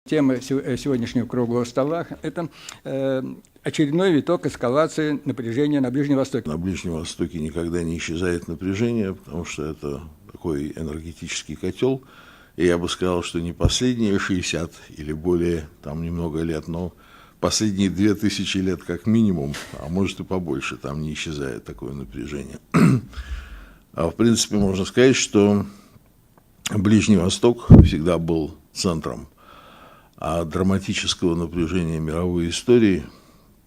Тема сегодняшнего круглого стола – это очередной виток эскалации напряжения на Ближнем Востоке. На Ближнем Востоке никогда не исчезает напряжение, потому что это такой энергетический котел. И я бы сказал, что не последние 60 или более, там немного лет, но последние 2000 лет как минимум, а может и побольше, там не исчезает такое напряжение. А в принципе можно сказать, что Ближний Восток всегда был центром драматического напряжения мировой истории,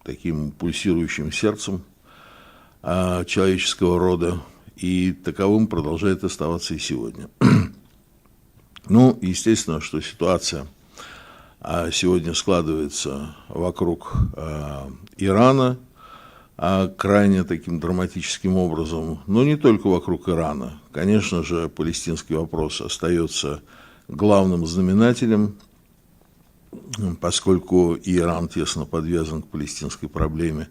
таким пульсирующим сердцем человеческого рода, и таковым продолжает оставаться и сегодня. Ну, естественно, что ситуация сегодня складывается вокруг Ирана крайне таким драматическим образом, но не только вокруг Ирана. Конечно же, палестинский вопрос остается главным знаменателем, поскольку Иран тесно подвязан к палестинской проблеме.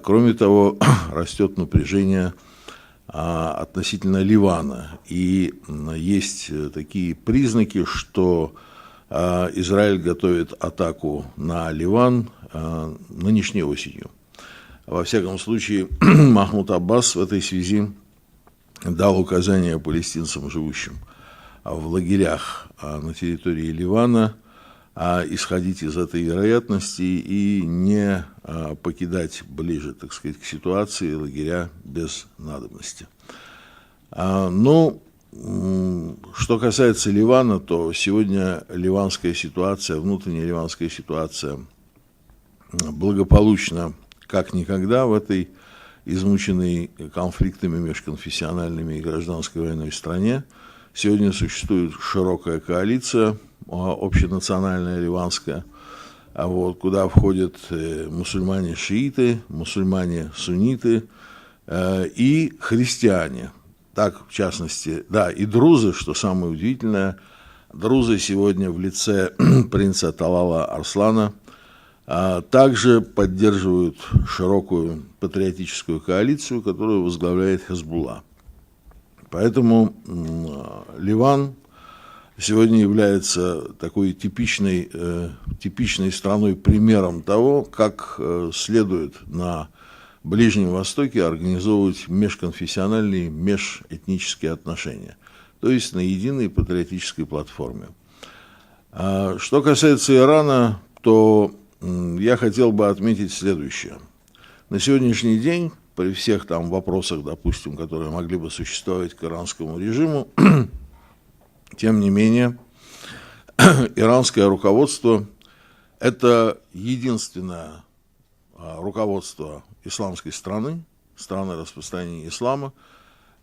Кроме того, растет напряжение относительно Ливана. И есть такие признаки, что Израиль готовит атаку на Ливан нынешней осенью. Во всяком случае, Махмуд Аббас в этой связи дал указание палестинцам, живущим в лагерях на территории Ливана, исходить из этой вероятности и не покидать ближе, так сказать, к ситуации лагеря без надобности. Ну, что касается Ливана, то сегодня ливанская ситуация, внутренняя ливанская ситуация благополучна как никогда в этой измученной конфликтами межконфессиональными и гражданской войной стране. Сегодня существует широкая коалиция, общенациональная ливанская, куда входят мусульмане-шииты, мусульмане-сунниты и христиане. Так, в частности, да, и друзы, что самое удивительное, друзы сегодня в лице принца Талала Арслана также поддерживают широкую патриотическую коалицию, которую возглавляет Хезбулла. Поэтому Ливан сегодня является такой типичной страной, примером того, как следует на Ближнем Востоке организовывать межконфессиональные, межэтнические отношения, то есть на единой патриотической платформе. Что касается Ирана, то я хотел бы отметить следующее. На сегодняшний день, при всех там вопросах, допустим, которые могли бы существовать к иранскому режиму, тем не менее, иранское руководство – это единственное руководство исламской страны, страны распространения ислама,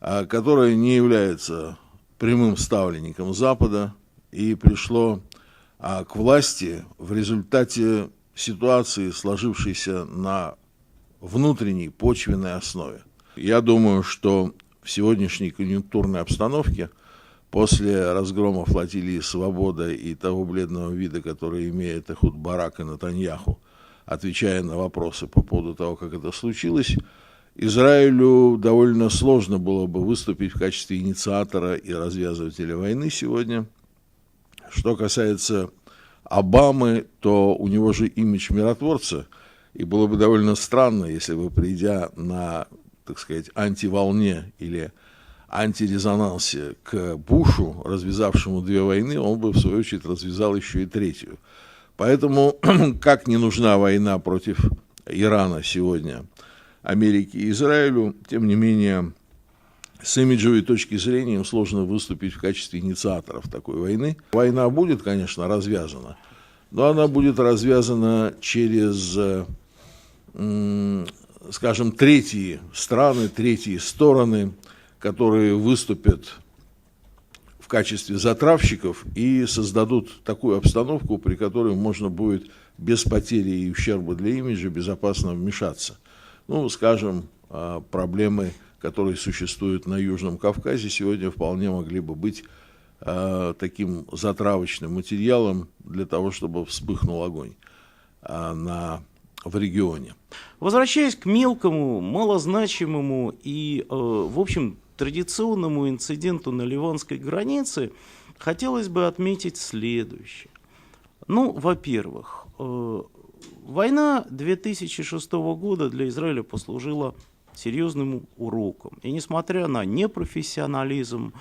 которое не является прямым ставленником Запада и пришло к власти в результате ситуации, сложившейся на внутренней почвенной основе. Я думаю, что в сегодняшней конъюнктурной обстановке, после разгрома флотилии «Свобода» и того бледного вида, который имеет Эхуд Барак и Нетаньяху, отвечая на вопросы по поводу того, как это случилось, Израилю довольно сложно было бы выступить в качестве инициатора и развязывателя войны сегодня. Что касается Обамы, то у него же имидж миротворца, и было бы довольно странно, если бы, придя на, так сказать, антиволне или антирезонансе к Бушу, развязавшему 2 войны, он бы, в свою очередь, развязал еще и 3-ю. Поэтому, как не нужна война против Ирана сегодня Америке и Израилю, тем не менее, с имиджевой точки зрения им сложно выступить в качестве инициаторов такой войны. Война будет, конечно, развязана, но она будет развязана через, скажем, третьи страны, третьи стороны, которые выступят в качестве затравщиков и создадут такую обстановку, при которой можно будет без потери и ущерба для имиджа безопасно вмешаться. Ну, скажем, проблемы, которые существуют на Южном Кавказе, сегодня вполне могли бы быть таким затравочным материалом для того, чтобы вспыхнул огонь в регионе. Возвращаясь к мелкому, малозначимому и, в общем, традиционному инциденту на ливанской границе, хотелось бы отметить следующее. Ну, во-первых, война 2006 года для Израиля послужила серьезным уроком. И несмотря на непрофессионализм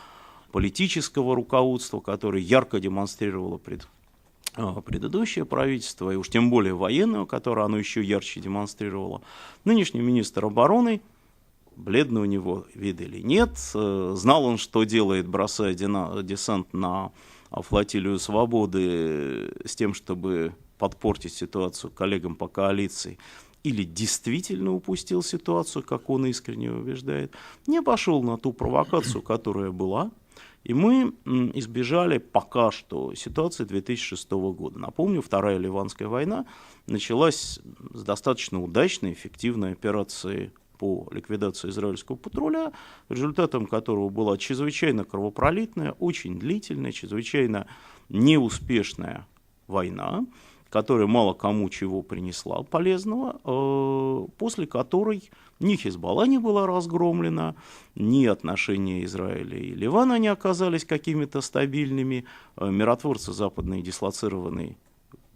политического руководства, которое ярко демонстрировало предыдущее правительство, и уж тем более военное, которое оно еще ярче демонстрировало, нынешний министр обороны, бледный у него вид или нет, знал он, что делает, бросая десант на флотилию «Свободы» с тем, чтобы подпортить ситуацию коллегам по коалиции, или действительно упустил ситуацию, как он искренне убеждает, не пошел на ту провокацию, которая была, и мы избежали пока что ситуации 2006 года. Напомню, Вторая Ливанская война началась с достаточно удачной, эффективной операции по ликвидации израильского патруля, результатом которого была чрезвычайно кровопролитная, очень длительная, чрезвычайно неуспешная война, которая мало кому чего принесла полезного, после которой ни Хизбалла не была разгромлена, ни отношения Израиля и Ливана не оказались какими-то стабильными, миротворцы западные, дислоцированные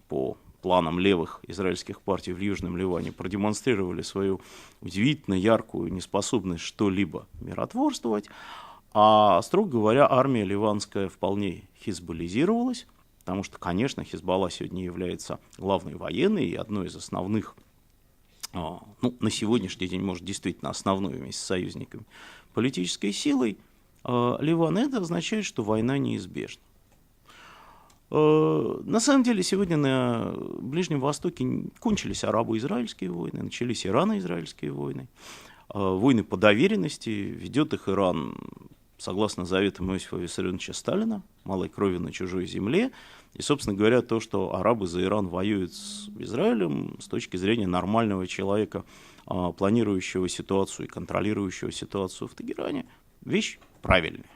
по планам левых израильских партий в Южном Ливане, продемонстрировали свою удивительно яркую неспособность что-либо миротворствовать, а, строго говоря, армия ливанская вполне хизбаллизировалась, потому что, конечно, Хизбалла сегодня является главной военной и одной из основных, на сегодняшний день, может, действительно основной вместе с союзниками политической силой Ливана. Это означает, что война неизбежна. На самом деле, сегодня на Ближнем Востоке кончились арабо-израильские войны, начались ирано-израильские войны. Войны по доверенности, ведет их Иран согласно заветам Иосифа Виссарионовича Сталина, малой крови на чужой земле. И, собственно говоря, то, что арабы за Иран воюют с Израилем, с точки зрения нормального человека, планирующего ситуацию и контролирующего ситуацию в Тегеране, вещь правильная.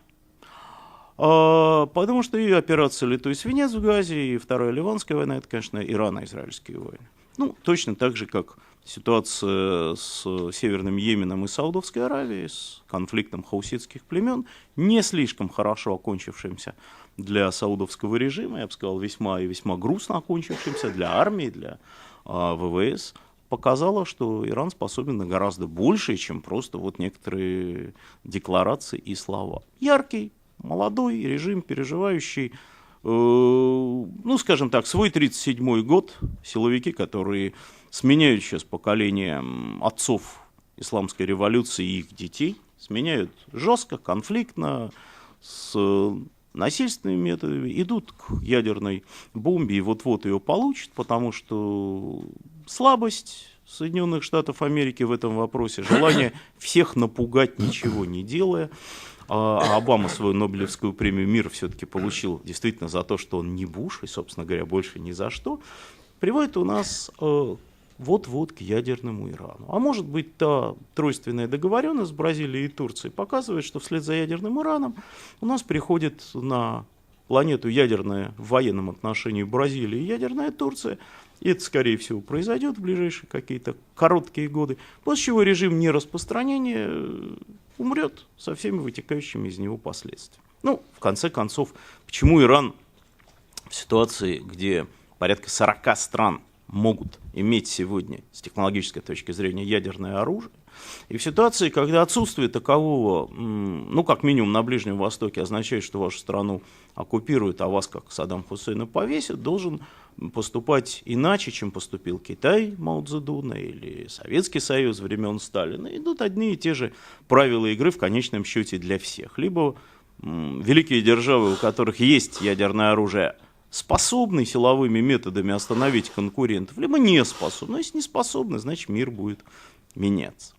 Потому что и операция «Литой свинец» в Газе, и Вторая Ливанская война — это, конечно, ирано-израильские войны. Ну, точно так же, как ситуация с Северным Йеменом и Саудовской Аравией, с конфликтом хауситских племен, не слишком хорошо окончившимся для саудовского режима, я бы сказал, весьма и весьма грустно окончившимся для армии, для ВВС, показала, что Иран способен на гораздо большее, чем просто вот некоторые декларации и слова. Яркий, молодой режим, переживающий, скажем так, свой 1937 год, силовики, которые сменяют сейчас поколение отцов исламской революции и их детей, сменяют жестко, конфликтно, с насильственными методами, идут к ядерной бомбе и вот-вот ее получат, потому что слабость Соединенных Штатов Америки в этом вопросе, желание всех напугать, ничего не делая. А Обама свою Нобелевскую премию мира все-таки получил действительно за то, что он не Буш, и, собственно говоря, больше ни за что, приводит у нас вот-вот к ядерному Ирану. А может быть, та тройственная договоренность с Бразилией и Турцией показывает, что вслед за ядерным Ираном у нас приходит на планету ядерная в военном отношении Бразилия и ядерная Турция. И это, скорее всего, произойдет в ближайшие какие-то короткие годы, после чего режим нераспространения умрет со всеми вытекающими из него последствиями. В конце концов, почему Иран в ситуации, где порядка 40 стран могут иметь сегодня с технологической точки зрения ядерное оружие, и в ситуации, когда отсутствие такового, как минимум на Ближнем Востоке, означает, что вашу страну оккупируют, а вас, как Саддам Хусейна, повесят, должен поступать иначе, чем поступил Китай Мао Цзэдуна или Советский Союз времен Сталина. Идут одни и те же правила игры в конечном счете для всех. Либо великие державы, у которых есть ядерное оружие, способны силовыми методами остановить конкурентов, либо не способны. Но если не способны, значит мир будет меняться.